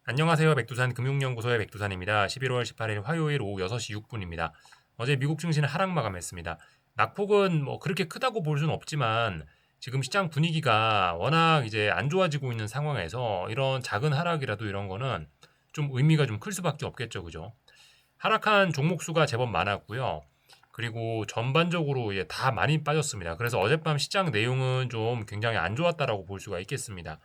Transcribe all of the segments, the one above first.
안녕하세요. 백두산 금융연구소의 백두산입니다. 11월 18일 화요일 오후 6시 6분입니다. 어제 미국 증시는 하락 마감했습니다. 낙폭은 뭐 그렇게 크다고 볼 수는 없지만 지금 시장 분위기가 워낙 이제 안 좋아지고 있는 상황에서 이런 작은 하락이라도 이런 거는 좀 의미가 좀 클 수밖에 없겠죠. 그죠? 하락한 종목 수가 제법 많았고요. 그리고 전반적으로 다 많이 빠졌습니다. 그래서 어젯밤 시장 내용은 좀 굉장히 안 좋았다라고 볼 수가 있겠습니다.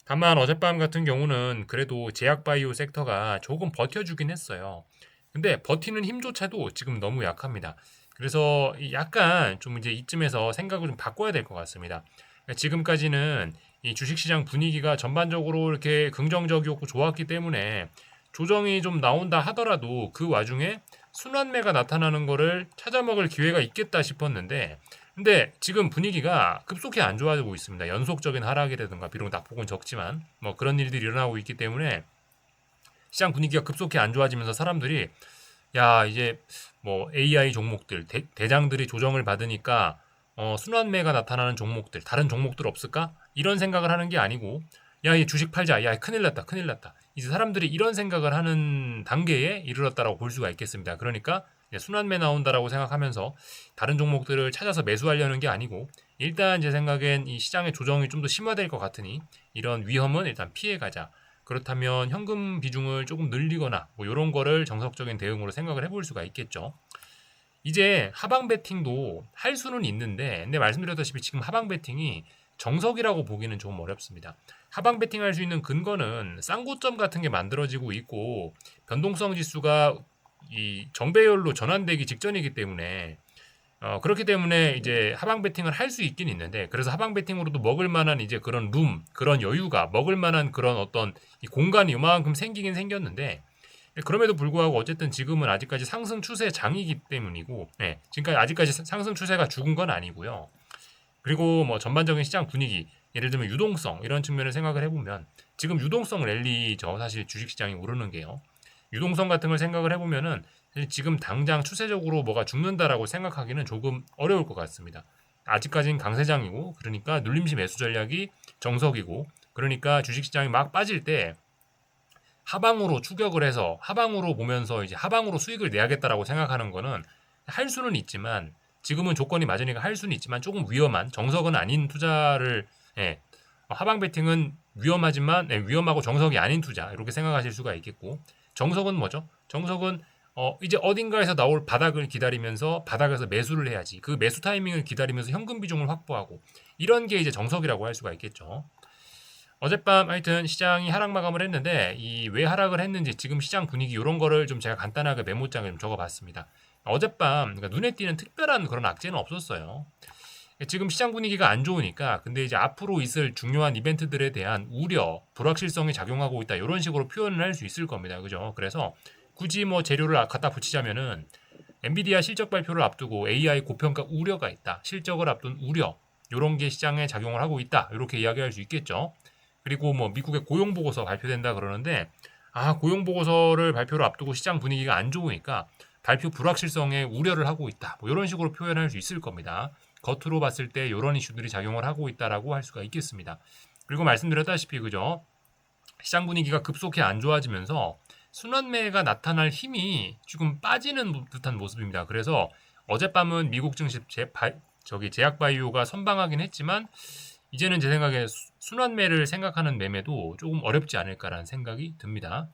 다만 어젯밤 같은 경우는 그래도 제약바이오 섹터가 조금 버텨주긴 했어요. 근데 버티는 힘조차도 지금 너무 약합니다. 그래서 약간 좀 이제 이쯤에서 생각을 좀 바꿔야 될 것 같습니다. 그러니까 지금까지는 이 주식시장 분위기가 전반적으로 이렇게 긍정적이었고 좋았기 때문에 조정이 좀 나온다 하더라도 그 와중에 순환매가 나타나는 거를 찾아먹을 기회가 있겠다 싶었는데 근데 지금 분위기가 급속히 안 좋아지고 있습니다. 연속적인 하락이라든가 비록 낙폭은 적지만 뭐 그런 일들이 일어나고 있기 때문에 시장 분위기가 급속히 안 좋아지면서 사람들이 야 이제 뭐 AI 종목들 대장들이 조정을 받으니까 순환매가 나타나는 종목들 다른 종목들 없을까? 이런 생각을 하는 게 아니고 야 이 주식 팔자 야 큰일 났다 큰일 났다 이제 사람들이 이런 생각을 하는 단계에 이르렀다라고 볼 수가 있겠습니다. 그러니까 순환매 나온다라고 생각하면서 다른 종목들을 찾아서 매수하려는 게 아니고 일단 제 생각엔 이 시장의 조정이 좀 더 심화될 것 같으니 이런 위험은 일단 피해가자. 그렇다면 현금 비중을 조금 늘리거나 뭐 이런 거를 정석적인 대응으로 생각을 해볼 수가 있겠죠. 이제 하방 베팅도 할 수는 있는데 근데 말씀드렸다시피 지금 하방 베팅이 정석이라고 보기는 좀 어렵습니다. 하방 베팅 할 수 있는 근거는 쌍고점 같은 게 만들어지고 있고 변동성 지수가 이 정배열로 전환되기 직전이기 때문에 그렇기 때문에 이제 하방 베팅을 할 수 있긴 있는데 그래서 하방 베팅으로도 먹을 만한 이제 그런 그런 여유가 먹을 만한 그런 어떤 이 공간이 요만큼 생기긴 생겼는데 그럼에도 불구하고 어쨌든 지금은 아직까지 상승 추세 장이기 때문이고 지금까지 아직까지 상승 추세가 죽은 건 아니고요. 그리고 뭐 전반적인 시장 분위기 예를 들면 유동성 이런 측면을 생각을 해보면 지금 유동성 랠리죠. 사실 주식시장이 오르는 게요. 유동성 같은 걸 생각을 해보면은 사실 지금 당장 추세적으로 뭐가 죽는다라고 생각하기는 조금 어려울 것 같습니다. 아직까지는 강세장이고 그러니까 눌림시 매수 전략이 정석이고 그러니까 주식시장이 막 빠질 때 하방으로 추격을 해서 하방으로 보면서 이제 하방으로 수익을 내야겠다라고 생각하는 거는 할 수는 있지만 지금은 조건이 맞으니까 할 수는 있지만 조금 위험한 정석은 아닌 투자를 하방 베팅은 위험하지만 위험하고 정석이 아닌 투자 이렇게 생각하실 수가 있겠고 정석은 뭐죠? 정석은 이제 어딘가에서 나올 바닥을 기다리면서 바닥에서 매수를 해야지 그 매수 타이밍을 기다리면서 현금 비중을 확보하고 이런 게 이제 정석이라고 할 수가 있겠죠. 어젯밤 하여튼 시장이 하락 마감을 했는데 이 왜 하락을 했는지 지금 시장 분위기 이런 거를 좀 제가 간단하게 메모장에 좀 적어봤습니다. 어젯밤 그러니까 눈에 띄는 특별한 그런 악재는 없었어요. 지금 시장 분위기가 안 좋으니까 근데 이제 앞으로 있을 중요한 이벤트들에 대한 우려, 불확실성이 작용하고 있다 이런 식으로 표현을 할 수 있을 겁니다. 그죠? 그래서 굳이 뭐 재료를 갖다 붙이자면은 엔비디아 실적 발표를 앞두고 AI 고평가 우려가 있다. 실적을 앞둔 우려. 이런 게 시장에 작용을 하고 있다. 이렇게 이야기할 수 있겠죠. 그리고 뭐 미국의 고용 보고서 발표된다 그러는데 고용 보고서를 발표를 앞두고 시장 분위기가 안 좋으니까 발표 불확실성에 우려를 하고 있다. 뭐 이런 식으로 표현할 수 있을 겁니다. 겉으로 봤을 때 이런 이슈들이 작용을 하고 있다라고 할 수가 있겠습니다. 그리고 말씀드렸다시피 그죠? 시장 분위기가 급속히 안 좋아지면서 순환매가 나타날 힘이 지금 빠지는 듯한 모습입니다. 그래서 어젯밤은 미국 증시 제약바이오가 선방하긴 했지만 이제는 제 생각에 순환매를 생각하는 매매도 조금 어렵지 않을까라는 생각이 듭니다.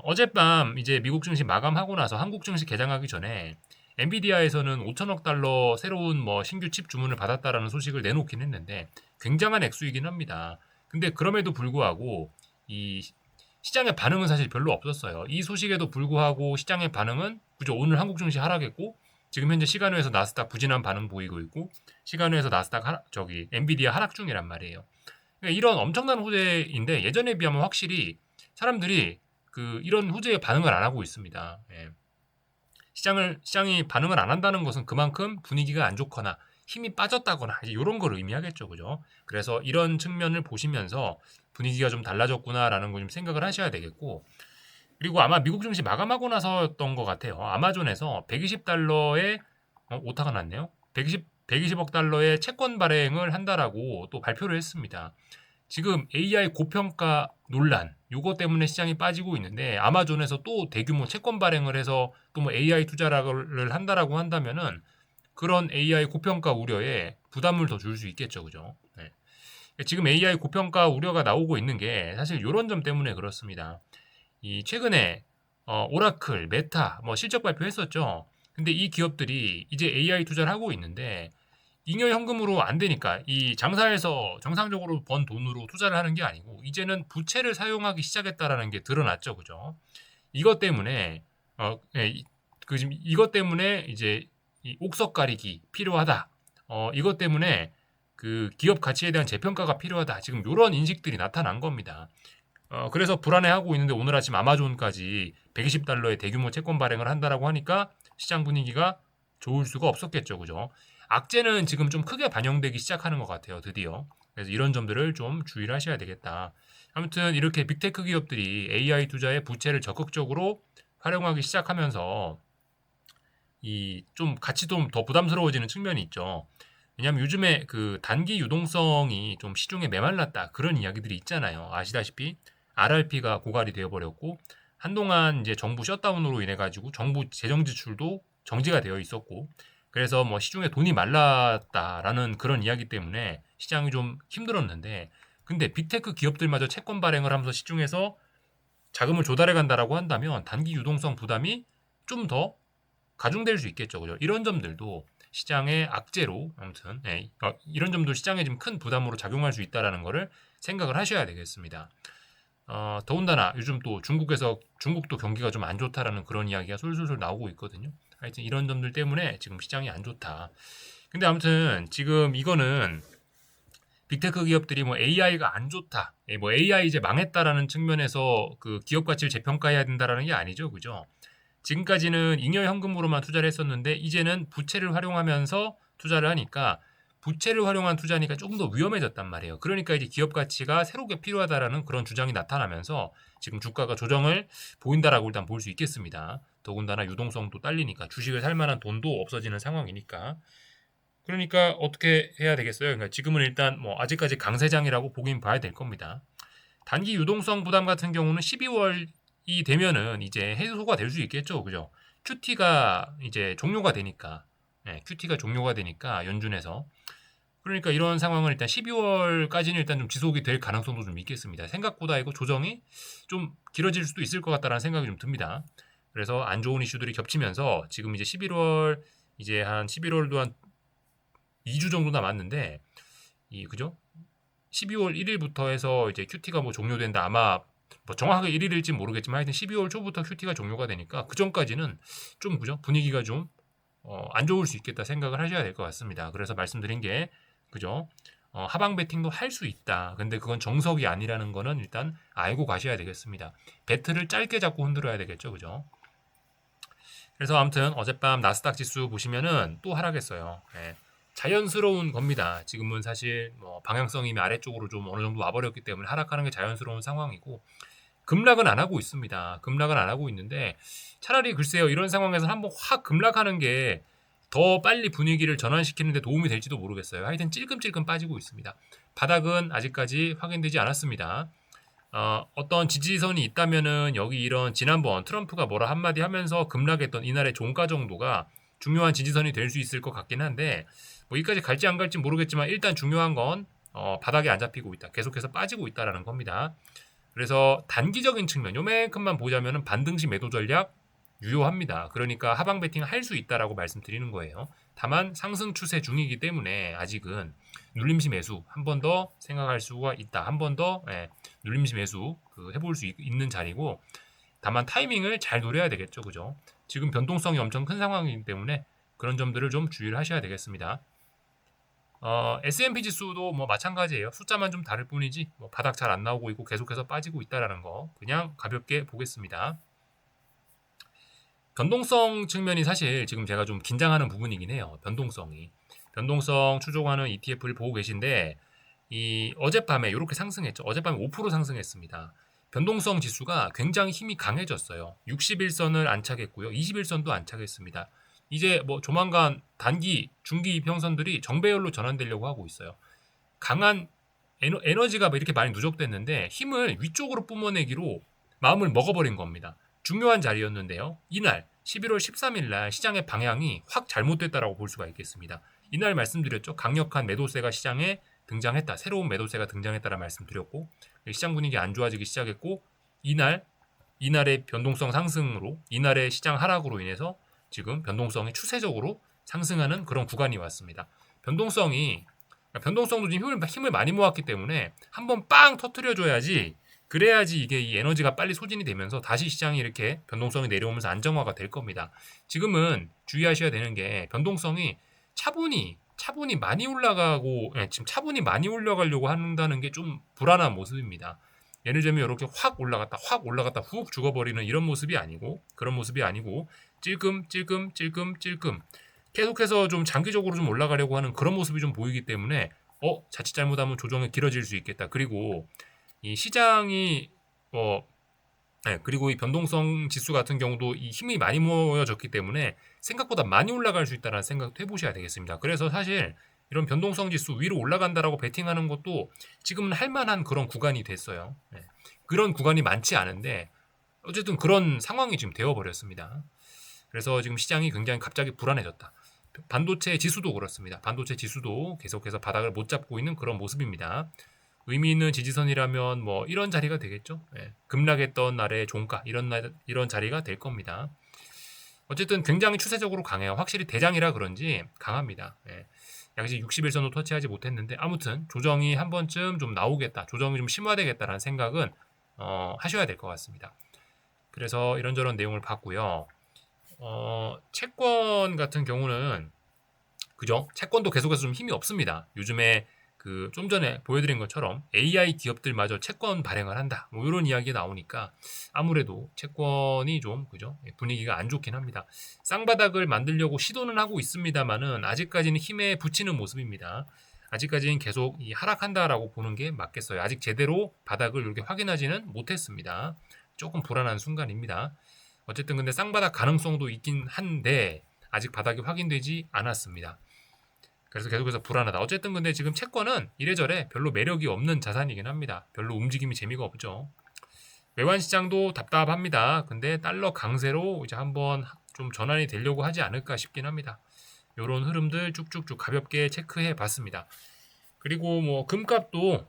어젯밤 이제 미국 증시 마감하고 나서 한국 증시 개장하기 전에 엔비디아에서는 5천억 달러 새로운 뭐 신규 칩 주문을 받았다라는 소식을 내놓긴 했는데 굉장한 액수이긴 합니다. 근데 그럼에도 불구하고 이 시장의 반응은 사실 별로 없었어요. 이 소식에도 불구하고 시장의 반응은 그죠? 오늘 한국 증시 하락했고 지금 현재 시간외에서 나스닥 부진한 반응 보이고 있고 시간외에서 나스닥 엔비디아 하락 중이란 말이에요. 그러니까 이런 엄청난 호재인데 예전에 비하면 확실히 사람들이 이런 호재에 반응을 안 하고 있습니다. 시장이 반응을 안 한다는 것은 그만큼 분위기가 안 좋거나 힘이 빠졌다거나 이런 걸 의미하겠죠, 그죠? 그래서 이런 측면을 보시면서 분위기가 좀 달라졌구나라는 걸 좀 생각을 하셔야 되겠고, 그리고 아마 미국 증시 마감하고 나서였던 것 같아요. 아마존에서 120달러에 오타가 났네요. 120억 달러의 채권 발행을 한다라고 또 발표를 했습니다. 지금 AI 고평가 논란 요거 때문에 시장이 빠지고 있는데 아마존에서 또 대규모 채권 발행을 해서 또 뭐 AI 투자를 한다라고 한다면은 그런 AI 고평가 우려에 부담을 더 줄 수 있겠죠, 그죠? 네. 지금 AI 고평가 우려가 나오고 있는 게 사실 이런 점 때문에 그렇습니다. 이 최근에 오라클, 메타 뭐 실적 발표했었죠. 근데 이 기업들이 이제 AI 투자를 하고 있는데 잉여 현금으로 안 되니까 이 장사에서 정상적으로 번 돈으로 투자를 하는 게 아니고 이제는 부채를 사용하기 시작했다라는 게 드러났죠, 그죠? 이것 때문에 지금 이것 때문에 이제 이 옥석 가리기 필요하다. 이것 때문에 그 기업 가치에 대한 재평가가 필요하다. 지금 이런 인식들이 나타난 겁니다. 그래서 불안해하고 있는데 오늘 아침 아마존까지 120달러의 대규모 채권 발행을 한다라고 하니까 시장 분위기가 좋을 수가 없었겠죠, 그죠? 악재는 지금 좀 크게 반영되기 시작하는 것 같아요, 드디어. 그래서 이런 점들을 좀 주의를 하셔야 되겠다. 아무튼 이렇게 빅테크 기업들이 AI 투자에 부채를 적극적으로 활용하기 시작하면서 이 좀 같이 좀 더 부담스러워지는 측면이 있죠. 왜냐하면 요즘에 그 단기 유동성이 좀 시중에 메말랐다 그런 이야기들이 있잖아요. 아시다시피 RRP가 고갈이 되어버렸고 한동안 이제 정부 셧다운으로 인해 가지고 정부 재정 지출도 정지가 되어 있었고 그래서 뭐 시중에 돈이 말랐다라는 그런 이야기 때문에 시장이 좀 힘들었는데 근데 빅테크 기업들마저 채권 발행을 하면서 시중에서 자금을 조달해 간다라고 한다면 단기 유동성 부담이 좀 더 가중될 수 있겠죠. 그죠? 이런 점들도 시장의 악재로 아무튼 이런 점도 시장에 좀 큰 부담으로 작용할 수 있다라는 거를 생각을 하셔야 되겠습니다. 더군다나 요즘 또 중국도 경기가 좀 안 좋다라는 그런 이야기가 솔솔솔 나오고 있거든요. 하여튼 이런 점들 때문에 지금 시장이 안 좋다. 근데 아무튼 지금 이거는 빅테크 기업들이 뭐 AI가 안 좋다, 뭐 AI 이제 망했다라는 측면에서 그 기업 가치를 재평가해야 된다라는 게 아니죠, 그죠? 지금까지는 잉여 현금으로만 투자를 했었는데 이제는 부채를 활용하면서 투자를 하니까 부채를 활용한 투자니까 조금 더 위험해졌단 말이에요. 그러니까 이제 기업 가치가 새롭게 필요하다라는 그런 주장이 나타나면서 지금 주가가 조정을 보인다라고 일단 볼 수 있겠습니다. 더군다나 유동성도 딸리니까 주식을 살 만한 돈도 없어지는 상황이니까. 그러니까 어떻게 해야 되겠어요? 그러니까 지금은 일단 뭐 아직까지 강세장이라고 보긴 봐야 될 겁니다. 단기 유동성 부담 같은 경우는 12월이 되면은 이제 해소가 될 수 있겠죠. 그죠? QT가 이제 종료가 되니까. QT가 종료가 되니까 연준에서. 그러니까 이런 상황은 일단 12월까지는 일단 좀 지속이 될 가능성도 좀 있겠습니다. 생각보다 이거 조정이 좀 길어질 수도 있을 것 같다라는 생각이 좀 듭니다. 그래서 안 좋은 이슈들이 겹치면서 지금 이제 11월 이제 한 11월도 한 2주 정도 남았는데 이 그죠? 12월 1일부터 해서 이제 QT가 뭐 종료된다. 아마 뭐 정확하게 1일일지 모르겠지만 하여튼 12월 초부터 QT가 종료가 되니까 그 전까지는 좀 그죠? 분위기가 좀 안 좋을 수 있겠다 생각을 하셔야 될 것 같습니다. 그래서 말씀드린 게 그죠? 하방 베팅도 할 수 있다. 근데 그건 정석이 아니라는 거는 일단 알고 가셔야 되겠습니다. 배트를 짧게 잡고 흔들어야 되겠죠. 그죠? 그래서 아무튼 어젯밤 나스닥 지수 보시면은 또 하락했어요. 자연스러운 겁니다. 지금은 사실 뭐 방향성이 아래쪽으로 좀 어느 정도 와버렸기 때문에 하락하는 게 자연스러운 상황이고 급락은 안 하고 있습니다. 급락은 안 하고 있는데 차라리 글쎄요 이런 상황에서 한번 확 급락하는 게 더 빨리 분위기를 전환시키는 데 도움이 될지도 모르겠어요. 하여튼 찔끔찔끔 빠지고 있습니다. 바닥은 아직까지 확인되지 않았습니다. 어떤 지지선이 있다면은 여기 이런 지난번 트럼프가 뭐라 한마디 하면서 급락했던 이날의 종가 정도가 중요한 지지선이 될 수 있을 것 같긴 한데 뭐 여기까지 갈지 안 갈지 모르겠지만 일단 중요한 건 바닥에 안 잡히고 있다. 계속해서 빠지고 있다라는 겁니다. 그래서 단기적인 측면 요만큼만 보자면은 반등시 매도 전략 유효합니다. 그러니까 하방 베팅 할 수 있다라고 말씀드리는 거예요. 다만 상승 추세 중이기 때문에 아직은 눌림시 매수 한 번 더 생각할 수가 있다. 한 번 더 눌림시 매수 해볼 수 있는 자리고 다만 타이밍을 잘 노려야 되겠죠. 그죠? 지금 변동성이 엄청 큰 상황이기 때문에 그런 점들을 좀 주의를 하셔야 되겠습니다. S&P 지수도 뭐 마찬가지예요. 숫자만 좀 다를 뿐이지 뭐 바닥 잘 안 나오고 있고 계속해서 빠지고 있다라는 거 그냥 가볍게 보겠습니다. 변동성 측면이 사실 지금 제가 좀 긴장하는 부분이긴 해요. 변동성 추종하는 ETF를 보고 계신데 이 어젯밤에 이렇게 상승했죠. 어젯밤에 5% 상승했습니다. 변동성 지수가 굉장히 힘이 강해졌어요. 61선을 안착했고요. 21선도 안착했습니다. 이제 뭐 조만간 단기, 중기 이평선들이 정배열로 전환되려고 하고 있어요. 강한 에너지가 이렇게 많이 누적됐는데 힘을 위쪽으로 뿜어내기로 마음을 먹어버린 겁니다. 중요한 자리였는데요. 이날 11월 13일 날 시장의 방향이 확 잘못됐다라고 볼 수가 있겠습니다. 이날 말씀드렸죠. 강력한 매도세가 시장에 등장했다. 새로운 매도세가 등장했다라 말씀드렸고 시장 분위기 안 좋아지기 시작했고 이날의 변동성 상승으로 이날의 시장 하락으로 인해서 지금 변동성이 추세적으로 상승하는 그런 구간이 왔습니다. 변동성도 지금 힘을 많이 모았기 때문에 한번 빵 터트려줘야지 그래야지 이게 이 에너지가 빨리 소진이 되면서 다시 시장이 이렇게 변동성이 내려오면서 안정화가 될 겁니다. 지금은 주의하셔야 되는 게 변동성이 차분히 많이 올라가고 지금 차분히 많이 올라가려고 한다는 게 좀 불안한 모습입니다. 예를 들면 이렇게 확 올라갔다 훅 죽어버리는 이런 모습이 아니고 그런 모습이 아니고 찔끔 계속해서 좀 장기적으로 좀 올라가려고 하는 그런 모습이 좀 보이기 때문에 자칫 잘못하면 조정이 길어질 수 있겠다. 그리고 이 시장이 그리고 이 변동성 지수 같은 경우도 이 힘이 많이 모여졌기 때문에 생각보다 많이 올라갈 수 있다는 생각도 해보셔야 되겠습니다. 그래서 사실 이런 변동성 지수 위로 올라간다라고 베팅하는 것도 지금은 할만한 그런 구간이 됐어요. 그런 구간이 많지 않은데 어쨌든 그런 상황이 지금 되어버렸습니다. 그래서 지금 시장이 굉장히 갑자기 불안해졌다. 반도체 지수도 그렇습니다. 반도체 지수도 계속해서 바닥을 못 잡고 있는 그런 모습입니다. 의미 있는 지지선이라면 뭐 이런 자리가 되겠죠. 급락했던 날의 종가 이런 자리가 될 겁니다. 어쨌든 굉장히 추세적으로 강해요. 확실히 대장이라 그런지 강합니다. 약시 60일선도 터치하지 못했는데 아무튼 조정이 한 번쯤 좀 나오겠다. 조정이 좀 심화되겠다라는 생각은 하셔야 될 것 같습니다. 그래서 이런저런 내용을 봤고요. 채권 같은 경우는 그죠? 채권도 계속해서 좀 힘이 없습니다. 요즘에 그 좀 전에 보여드린 것처럼 AI 기업들마저 채권 발행을 한다. 뭐 이런 이야기가 나오니까 아무래도 채권이 좀 그죠? 분위기가 안 좋긴 합니다. 쌍바닥을 만들려고 시도는 하고 있습니다만은 아직까지는 힘에 붙이는 모습입니다. 아직까지는 계속 하락한다라고 보는 게 맞겠어요. 아직 제대로 바닥을 이렇게 확인하지는 못했습니다. 조금 불안한 순간입니다. 어쨌든 근데 쌍바닥 가능성도 있긴 한데 아직 바닥이 확인되지 않았습니다. 그래서 계속해서 불안하다. 어쨌든 근데 지금 채권은 이래저래 별로 매력이 없는 자산이긴 합니다. 별로 움직임이 재미가 없죠. 외환 시장도 답답합니다. 근데 달러 강세로 이제 한번 좀 전환이 되려고 하지 않을까 싶긴 합니다. 이런 흐름들 쭉쭉쭉 가볍게 체크해 봤습니다. 그리고 뭐 금값도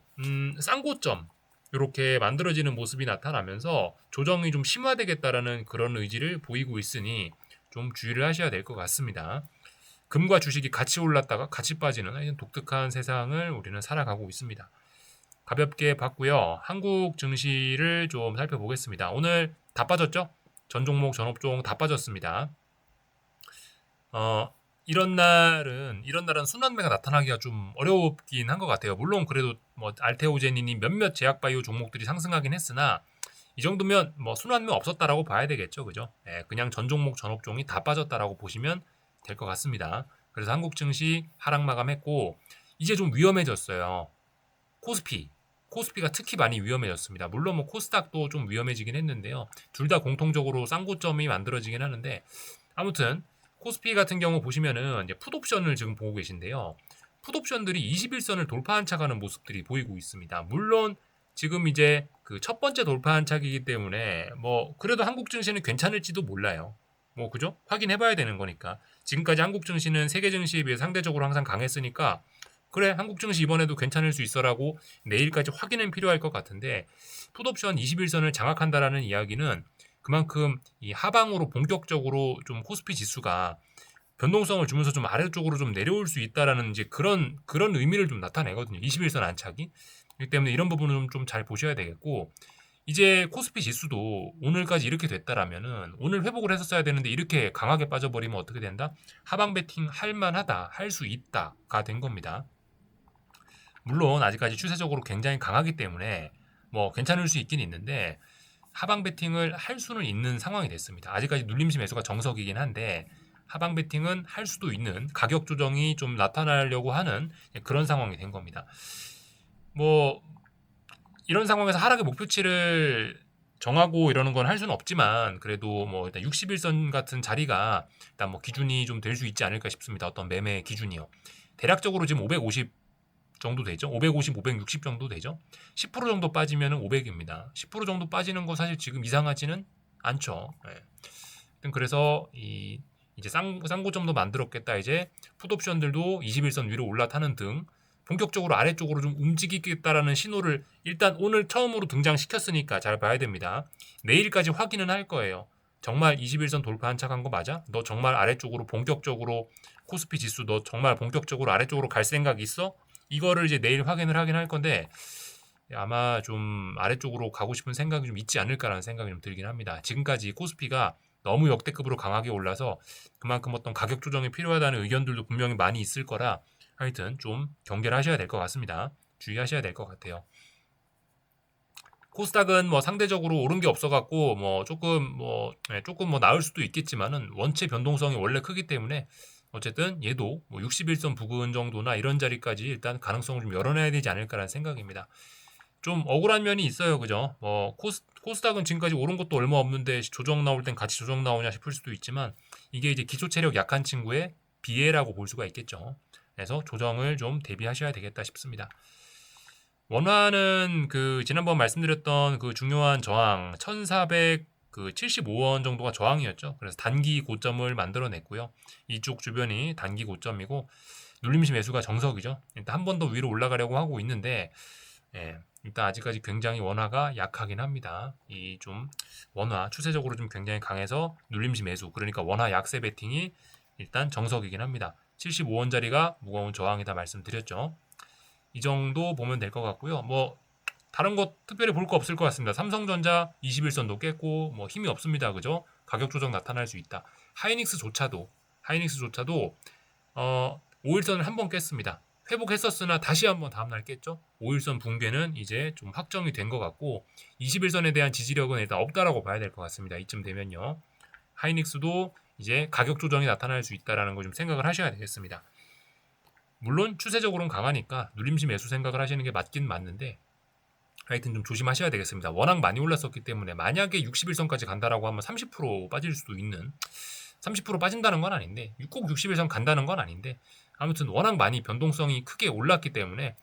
쌍고점 이렇게 만들어지는 모습이 나타나면서 조정이 좀 심화되겠다라는 그런 의지를 보이고 있으니 좀 주의를 하셔야 될 것 같습니다. 금과 주식이 같이 올랐다가 같이 빠지는 독특한 세상을 우리는 살아가고 있습니다. 가볍게 봤고요. 한국 증시를 좀 살펴보겠습니다. 오늘 다 빠졌죠? 전 종목, 전 업종 다 빠졌습니다. 이런 날은 순환매가 나타나기가 좀 어렵긴 한 것 같아요. 물론 그래도 뭐 알테오제닌이 몇몇 제약바이오 종목들이 상승하긴 했으나 이 정도면 뭐 순환매 없었다라고 봐야 되겠죠, 그죠? 그냥 전 종목, 전 업종이 다 빠졌다라고 보시면 될 것 같습니다. 그래서 한국 증시 하락 마감했고 이제 좀 위험해졌어요. 코스피가 특히 많이 위험해졌습니다. 물론 뭐 코스닥도 좀 위험해지긴 했는데요. 둘 다 공통적으로 쌍고점이 만들어지긴 하는데 아무튼 코스피 같은 경우 보시면은 이제 풋옵션을 지금 보고 계신데요. 풋옵션들이 21선을 돌파한 차가는 모습들이 보이고 있습니다. 물론 지금 이제 그 첫 번째 돌파한 차기이기 때문에 뭐 그래도 한국 증시는 괜찮을지도 몰라요. 뭐 그죠? 확인해봐야 되는 거니까. 지금까지 한국 증시는 세계 증시에 비해 상대적으로 항상 강했으니까 그래 한국 증시 이번에도 괜찮을 수 있어라고 내일까지 확인은 필요할 것 같은데 풋옵션 21선을 장악한다라는 이야기는 그만큼 이 하방으로 본격적으로 좀 코스피 지수가 변동성을 주면서 좀 아래쪽으로 좀 내려올 수 있다라는 이제 그런 의미를 좀 나타내거든요. 21선 안착이. 그렇기 때문에 이런 부분은 좀 잘 보셔야 되겠고 이제 코스피 지수도 오늘까지 이렇게 됐다라면은 오늘 회복을 했었어야 되는데 이렇게 강하게 빠져버리면 어떻게 된다? 하방 베팅 할 만하다, 할 수 있다가 된 겁니다. 물론 아직까지 추세적으로 굉장히 강하기 때문에 뭐 괜찮을 수 있긴 있는데 하방 베팅을 할 수는 있는 상황이 됐습니다. 아직까지 눌림시 매수가 정석이긴 한데 하방 베팅은 할 수도 있는 가격 조정이 좀 나타나려고 하는 그런 상황이 된 겁니다. 뭐 이런 상황에서 하락의 목표치를 정하고 이러는 건 할 수는 없지만 그래도 뭐 일단 61선 같은 자리가 일단 뭐 기준이 좀 될 수 있지 않을까 싶습니다. 어떤 매매 기준이요. 대략적으로 지금 550 정도 되죠. 550, 560 정도 되죠. 10% 정도 빠지면 500입니다. 10% 정도 빠지는 거 사실 지금 이상하지는 않죠. 네. 그래서 이제 쌍고점도 만들었겠다. 이제 풋옵션들도 21선 위로 올라타는 등 본격적으로 아래쪽으로 좀 움직이겠다라는 신호를 일단 오늘 처음으로 등장시켰으니까 잘 봐야 됩니다. 내일까지 확인은 할 거예요. 정말 21선 돌파 한착한 거 맞아? 너 정말 아래쪽으로 본격적으로 코스피 지수 너 정말 본격적으로 아래쪽으로 갈 생각 있어? 이거를 이제 내일 확인을 하긴 할 건데 아마 좀 아래쪽으로 가고 싶은 생각이 좀 있지 않을까라는 생각이 좀 들긴 합니다. 지금까지 코스피가 너무 역대급으로 강하게 올라서 그만큼 어떤 가격 조정이 필요하다는 의견들도 분명히 많이 있을 거라 하여튼 좀 경계를 하셔야 될 것 같습니다. 주의하셔야 될 것 같아요. 코스닥은 뭐 상대적으로 오른 게 없어갖고 뭐 조금 뭐 나을 수도 있겠지만은 원체 변동성이 원래 크기 때문에 어쨌든 얘도 뭐 61선 부근 정도나 이런 자리까지 일단 가능성을 좀 열어놔야 되지 않을까라는 생각입니다. 좀 억울한 면이 있어요, 그죠? 뭐 코스닥은 지금까지 오른 것도 얼마 없는데 조정 나올 땐 같이 조정 나오냐 싶을 수도 있지만 이게 이제 기초 체력 약한 친구의 비애라고 볼 수가 있겠죠. 그래서 조정을 좀 대비하셔야 되겠다 싶습니다. 원화는 그 지난번 말씀드렸던 그 중요한 저항 1475원 정도가 저항이었죠. 그래서 단기 고점을 만들어냈고요. 이쪽 주변이 단기 고점이고 눌림시 매수가 정석이죠. 일단 한 번 더 위로 올라가려고 하고 있는데 일단 아직까지 굉장히 원화가 약하긴 합니다. 이 좀 원화 추세적으로 좀 굉장히 강해서 눌림시 매수 그러니까 원화 약세 베팅이 일단 정석이긴 합니다. 75원짜리가 무거운 저항이다 말씀드렸죠. 이 정도 보면 될 것 같고요. 뭐 다른 거 특별히 볼 거 없을 것 같습니다. 삼성전자 21선도 깼고 뭐 힘이 없습니다. 그죠? 가격 조정 나타날 수 있다. 하이닉스조차도 5일선을 한번 깼습니다. 회복했었으나 다시 한번 다음날 깼죠. 5일선 붕괴는 이제 좀 확정이 된 것 같고 21선에 대한 지지력은 일단 없다라고 봐야 될 것 같습니다. 이쯤 되면요. 하이닉스도 이제 가격 조정이 나타날 수 있다라는 거 좀 생각을 하셔야 되겠습니다. 물론 추세적으로는 강하니까 눌림시 매수 생각을 하시는 게 맞긴 맞는데 하여튼 좀 조심하셔야 되겠습니다. 워낙 많이 올랐었기 때문에 만약에 61선까지 간다라고 하면 30% 빠질 수도 있는 30% 빠진다는 건 아닌데 꼭 61선 간다는 건 아닌데 아무튼 워낙 많이 변동성이 크게 올랐기 때문에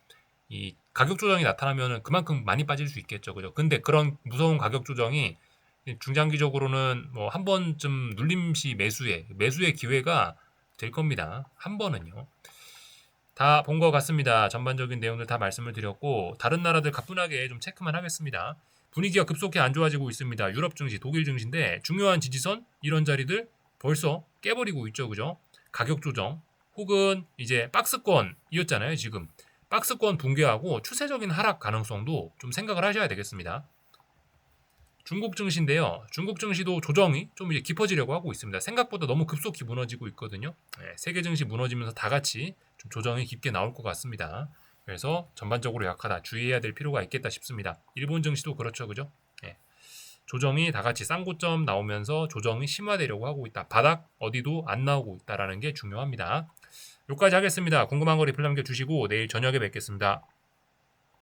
이 가격 조정이 나타나면 그만큼 많이 빠질 수 있겠죠. 그죠? 근데 그런 무서운 가격 조정이 중장기적으로는 뭐 한 번쯤 눌림시 매수의 기회가 될 겁니다. 한 번은요. 다 본 것 같습니다. 전반적인 내용들 다 말씀을 드렸고 다른 나라들 가뿐하게 좀 체크만 하겠습니다. 분위기가 급속히 안 좋아지고 있습니다. 유럽 증시, 독일 증시인데 중요한 지지선 이런 자리들 벌써 깨버리고 있죠. 그죠? 가격 조정 혹은 이제 박스권이었잖아요. 지금 박스권 붕괴하고 추세적인 하락 가능성도 좀 생각을 하셔야 되겠습니다. 중국 증시인데요. 중국 증시도 조정이 좀 이제 깊어지려고 하고 있습니다. 생각보다 너무 급속히 무너지고 있거든요. 세계 증시 무너지면서 다 같이 좀 조정이 깊게 나올 것 같습니다. 그래서 전반적으로 약하다. 주의해야 될 필요가 있겠다 싶습니다. 일본 증시도 그렇죠. 그죠? 조정이 다 같이 쌍고점 나오면서 조정이 심화되려고 하고 있다. 바닥 어디도 안 나오고 있다라는 게 중요합니다. 여기까지 하겠습니다. 궁금한 거 리플 남겨주시고 내일 저녁에 뵙겠습니다.